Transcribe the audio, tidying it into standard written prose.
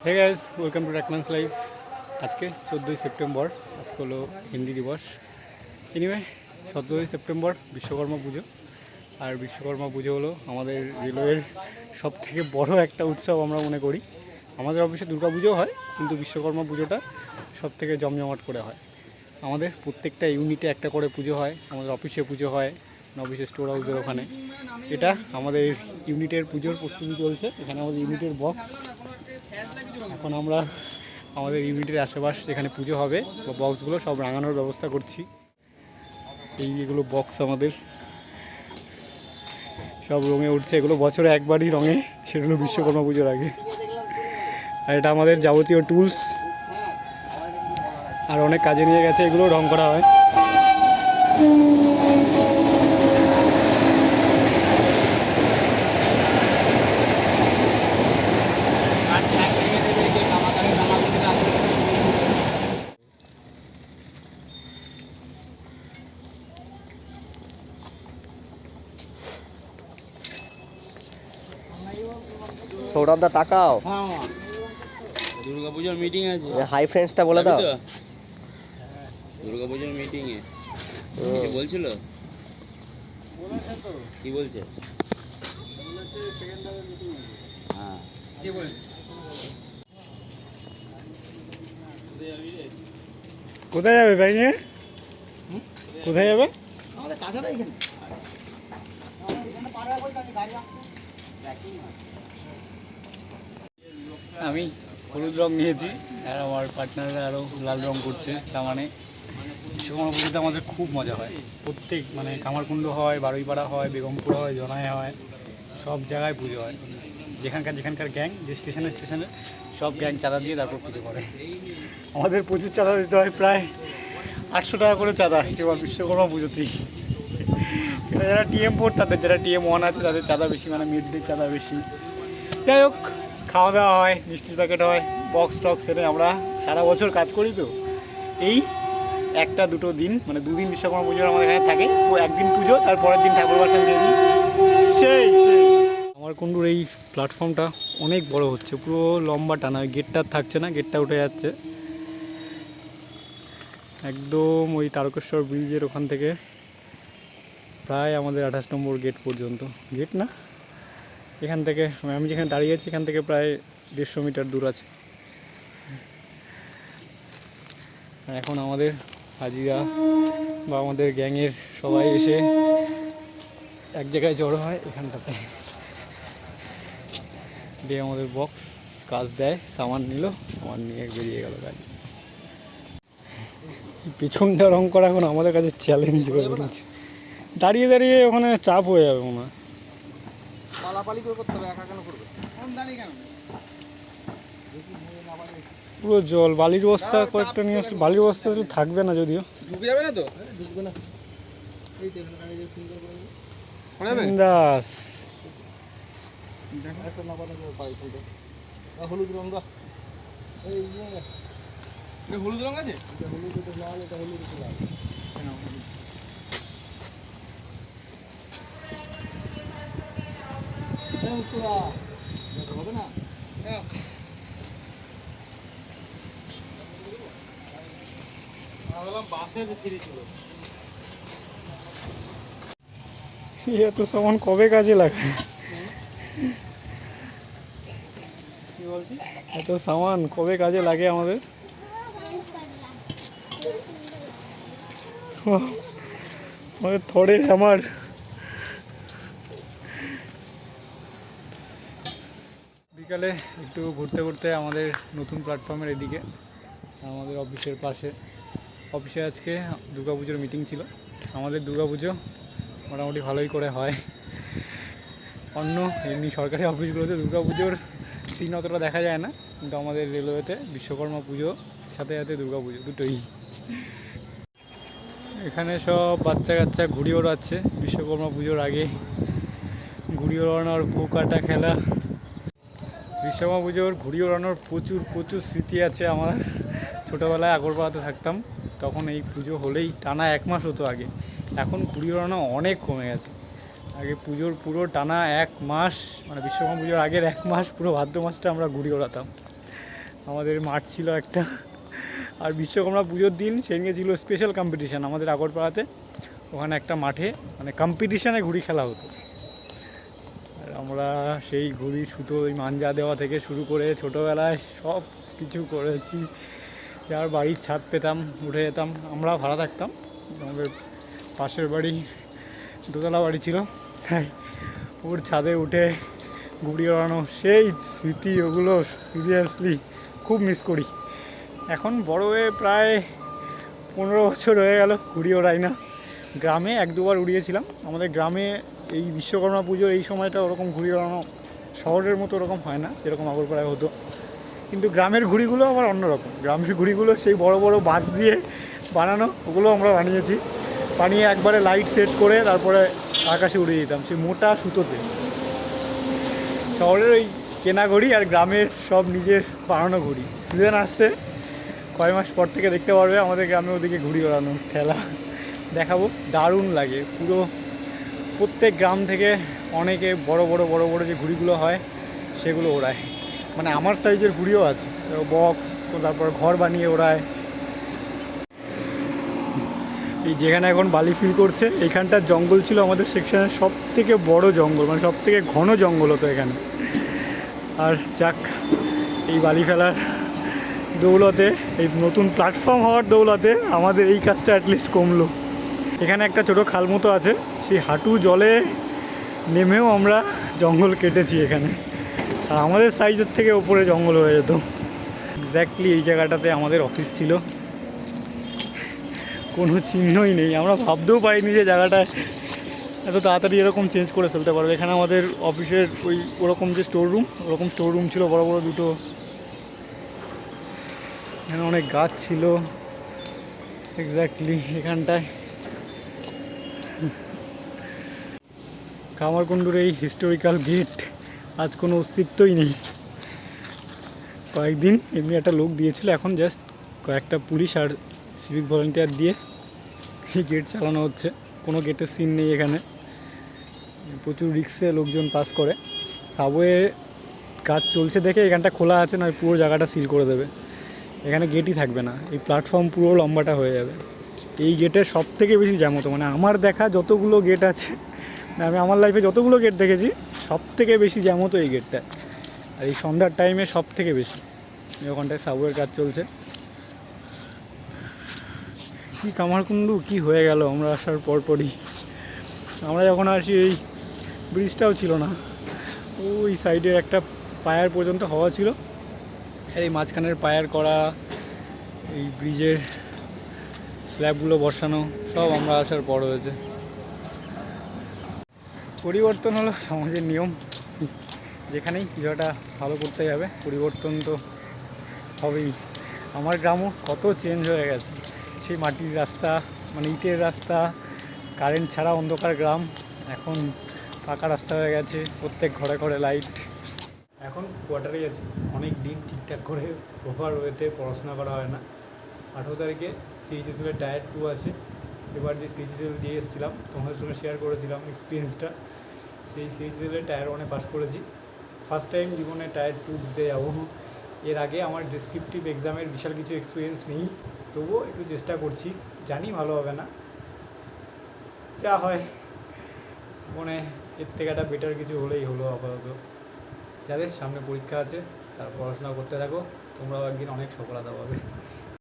Hey guys welcome to ट्रैकमैंस life. आज के 14 सेप्टेम्बर आज को हिंदी दिवस। एनिवे 17 सेप्टेम्बर विश्वकर्मा पुजो और विश्वकर्मा पुजो हलो आमादेर रेलवेर सबथेके बड़ो एक उत्सव आमरा मने करी। आमादेर अफिसे दुर्गा पुजो हय किन्तु विश्वकर्मा पुजोटा सबथेके जमजमाट करे हय। आमादेर प्रत्येकटा यूनिटे एकटा करे पुजो हय। आमादेर अफिसे पुजो हय अफिसे स्टोर हाउसेर ओखाने। এটা আমাদের ইউনিটের পুজোর প্রস্তুতি চলছে। এখানে আমাদের ইউনিটের বক্স, এখন আমরা আমাদের ইউনিটের আশেপাশ যেখানে পুজো হবে বা বক্সগুলো সব রাঙানোর ব্যবস্থা করছি। এগুলো বক্স আমাদের সব রঙে উঠছে। এগুলো বছরে একবারই রঙে, সেটা হলো বিশ্বকর্মা পুজোর আগে। আর এটা আমাদের যাবতীয় টুলস আর অনেক কাজে নিয়ে গেছে, এগুলো রং করা হয়। সৌরভ দা তাকাও, দুর্গাপূজার মিটিং আছে। হাই ফ্রেন্ডসটা বলে দাও। দুর্গাপূজার মিটিং এ বলছিল, কি বলছে? হ্যাঁ কোথায় যাবে ভাই নিয়ে? কোথায় যাবে? আমি হলুদ রং নিয়েছি আর আমার পার্টনাররা আরও লাল রং করছে। তার মানে বিশ্বকর্মা পুজোতে আমাদের খুব মজা হয়। প্রত্যেক কামারকুণ্ড হয়, বারুইপাড়া হয়, বেগমপুর হয়, জনায় হয়, সব জায়গায় পুজো হয়। যেখানকার গ্যাং, যে স্টেশনে সব গ্যাং চাঁদা দিয়ে তারপর পুজো করে। আমাদের প্রচুর চাঁদা দিতে হয়, প্রায় 800 টাকা করে চাঁদা কেবল বিশ্বকর্মা পুজোতেই। যারা টিএম 4 তাদের, যারা টিএম 1 আছে তাদের চাঁদা বেশি, মিড ডে চাঁদা বেশি। যাই হোক, খাওয়া দাওয়া হয়, মিষ্টির প্যাকেট হয়, বক্স টক্স এনে আমরা সারা বছর কাজ করি। তো এই একটা দুটো দিন, 2 দিন বিশ্বকর্মা পুজোর আমাদের এখানে থাকে। ও একদিন পুজো, তারপরের দিন ঠাকুর বাসন দিয়ে দিই। সেই আমার কুণ্ডুর এই প্ল্যাটফর্মটা অনেক বড় হচ্ছে, পুরো লম্বা টানা। গেটটা থাকছে না, গেটটা উঠে যাচ্ছে একদম ওই তারকেশ্বর ব্রিজের ওখান থেকে প্রায় আমাদের 28 নম্বর গেট পর্যন্ত। গেট না, এখান থেকে আমি যেখানে দাঁড়িয়ে আছি এখান থেকে প্রায় 150 মিটার দূর আছে। এখন আমাদের হাজিরা বা আমাদের গ্যাংয়ের সবাই এসে এক জায়গায় জড়ো হয় এখানটাতে, দিয়ে আমাদের বক্স কাজ দেয়। সামান নিয়ে বেরিয়ে গেল গাড়ি। পেছনটা রং করা এখন আমাদের কাছে চ্যালেঞ্জ হয়ে পড়েছে। দাঁড়িয়ে দাঁড়িয়ে ওখানে চাপ হয়ে যাবে মনে হয়। পুরো জল, বালির বস্তা কয়েকটা নিয়ে আসলে, বালির বস্তা থাকবে না, যদিও ঢুকে যাবে না তো, ঢুকবে না। দাস হলুদ রং দা, হলুদ রং আছে, হবে না। এত সামান কবে কাজে লাগে? এত সামান কবে কাজে লাগে আমাদের? থরে আমার বিকালে একটু ঘুরতে আমাদের নতুন প্ল্যাটফর্মের এদিকে, আমাদের অফিসের পাশে, অফিসে আজকে দুর্গাপুজোর মিটিং ছিল। আমাদের দুর্গাপুজো মোটামুটি ভালোই করে হয়। অন্য এমনি সরকারি অফিসগুলোতে দুর্গাপুজোর সিন অতটা দেখা যায় না, কিন্তু আমাদের রেলওয়েতে বিশ্বকর্মা পুজো সাথে সাথে দুর্গাপুজো দুটোই। এখানে সব বাচ্চা কাচ্চা ঘুড়ি ওড়াচ্ছে বিশ্বকর্মা পুজোর আগে। ঘুড়ি ওড়ানোর পো কাটা খেলা। বিশ্বকর্মা পুজোর ঘুড়ি ওড়ানোর প্রচুর স্মৃতি আছে আমার। ছোটোবেলায় আগরপাড়াতে থাকতাম, তখন এই পুজো হলেই টানা 1 মাস হতো আগে। এখন ঘুড়ি ওড়ানো অনেক কমে গেছে। আগে পুজোর পুরো টানা 1 মাস, মানে বিশ্বকর্মা পুজোর আগের 1 মাস পুরো ভাদ্র মাসটা আমরা ঘুড়ি ওড়াতাম। আমাদের মাঠ ছিল একটা। আর বিশ্বকর্মা পুজোর দিন সেদিনকে ছিল স্পেশাল কম্পিটিশান আমাদের আগরপাড়াতে। ওখানে একটা মাঠে মানে কম্পিটিশানে ঘুড়ি খেলা হতো। আর আমরা সেই ঘুড়ি সুতো ওই মাঞ্জা দেওয়া থেকে শুরু করে ছোটোবেলায় সব কিছু করেছি। যার বাড়ির ছাদ পেতাম উঠে যেতাম। আমরা ভাড়া থাকতাম, আমাদের পাশের বাড়ি দোতলা বাড়ি ছিল, তাই ওর ছাদে উঠে ঘুড়ি ওড়ানো সেই স্মৃতি, ওগুলো সিরিয়াসলি খুব মিস করি। এখন বড় হয়ে প্রায় 15 বছর হয়ে গেল ঘুড়ি ওড়াই না। গ্রামে 1-2বার উড়িয়েছিলাম। আমাদের গ্রামে এই বিশ্বকর্মা পুজোর এই সময়টা ওরকম ঘুড়ি ওড়ানো শহরের মতো ওরকম হয় না যেরকম আগরপাড়ায় হতো। কিন্তু গ্রামের ঘুড়িগুলো আবার অন্যরকম। গ্রামের ঘুড়িগুলো সেই বড় বড় বাঁশ দিয়ে বানানো, ওগুলো আমরা বানিয়েছি। বানিয়ে একবারে লাইট সেট করে তারপরে আকাশে উড়িয়ে দিতাম সেই মোটা সুতোতে। শহরের ওই কেনা ঘড়ি আর গ্রামের সব নিজের বানানো ঘড়ি। সিজন আসছে, কয় মাস পর থেকে দেখতে পারবে আমাদের গ্রামে ওদিকে ঘুড়ি ওড়ানো খেলা দেখাবো। দারুণ লাগে পুরো। প্রত্যেক গ্রাম থেকে অনেকে বড় বড় যে ঘুড়িগুলো হয় সেগুলো ওড়ায়। মানে আমার সাইজের ঘুড়িও আছে, বক্স, তো তারপর ঘর বানিয়ে ওড়ায়। এই যেখানে এখন বালি ফিল করছে এখানটার জঙ্গল ছিল আমাদের সেকশনের সব থেকে বড় জঙ্গল, মানে সব থেকে ঘন জঙ্গল হতো এখানে। আর যাক, এই বালি ফেলার দৌলতে, এই নতুন প্ল্যাটফর্ম হওয়ার দৌলতে আমাদের এই কাজটা অ্যাটলিস্ট কমলো। এখানে একটা ছোটো খাল মতো আছে, সেই হাঁটু জলে নেমেও আমরা জঙ্গল কেটেছি এখানে। আর আমাদের সাইজের থেকে ওপরে জঙ্গল হয়ে যেত। এক্স্যাক্টলি এই জায়গাটাতে আমাদের অফিস ছিল, কোনো চিহ্নই নেই। আমরা ভাবতেও পারিনি যে জায়গাটা এত তাড়াতাড়ি এরকম চেঞ্জ করে ফেলতে পারবে। এখানে আমাদের অফিসের ওরকম যে ওরকম স্টোর রুম ছিল বড় বড় দুটো। এখানে অনেক গাছ ছিল এক্স্যাক্টলি এখানটায়। কামারকুণ্ডুর এই হিস্টোরিক্যাল গেট আজ কোনো অস্তিত্বই নেই। কয়েকদিন এমনি একটা লোক দিয়েছিল, এখন জাস্ট কয়েকটা পুলিশ আর সিভিক ভলেন্টিয়ার দিয়ে এই গেট চালানো হচ্ছে। কোনো গেটের সিন নেই এখানে। প্রচুর রিক্সে লোকজন পাস করে। সাবওয়ে কাজ চলছে দেখে এখানটা খোলা আছে, নয় পুরো জায়গাটা সিল করে দেবে। এখানে গেটই থাকবে না, এই প্ল্যাটফর্ম পুরো লম্বাটা হয়ে যাবে। এই গেটের সব থেকে বেশি জ্যাম হতো, মানে আমার দেখা যতগুলো গেট আছে, আমি আমার লাইফে যতগুলো গেট দেখেছি সব থেকে বেশি জ্যাম হতো এই গেটটা। আর এই সন্ধ্যার টাইমে সব থেকে বেশি। ওখানটায় সাবওয়ের কাজ চলছে। কি কামারকুণ্ডু কি হয়ে গেল আমরা আসার পরপরই। আমরা যখন আসি এই ব্রিজটাও ছিল না, ওই সাইডের একটা পায়ার পর্যন্ত হওয়া ছিল। আর এই মাঝখানের পায়ার করা, এই ব্রিজের স্ল্যাবগুলো বসানো সব আমরা আসার পর হয়েছে। পরিবর্তন হলো সমাজের নিয়ম। যেখানেই কিছু একটা ভালো করতে যাবে পরিবর্তন তো হবেই। আমার গ্রামও কত চেঞ্জ হয়ে গেছে। সেই মাটির রাস্তা, মানে ইটের রাস্তা, কারেন্ট ছাড়া অন্ধকার গ্রাম, এখন পাকা রাস্তা হয়ে গেছে, প্রত্যেক ঘরে ঘরে লাইট। এখন কোয়ার্টারেই আছি। অনেক দিন ঠিকঠাক করে প্রপার ওয়েতে পড়াশোনা করা হয় না। 18 তারিখে সিএইচএসএলের টায়ার 2 আছে। এবার যে সিএইচএসএল দিয়ে এসেছিলাম তোমাদের সঙ্গে শেয়ার করেছিলাম এক্সপিরিয়েন্সটা, সেই সিএইচএসএলের টায়ার 1-এ পাস করেছি। ফার্স্ট টাইম জীবনে টায়ার 2 দিতে যাবো। এর আগে আমার ডেসক্রিপটিভ এক্সামের বিশাল কিছু এক্সপিরিয়েন্স নেই, তবুও একটু চেষ্টা করছি। জানি ভালো হবে না, যা হয় মনে এর থেকে একটা বেটার কিছু হলেই হলো। আপাতত যাদের সামনে পরীক্ষা আছে তারা পড়াশোনা করতে থাকো, তোমরাও একদিন অনেক সফলতা পাবে।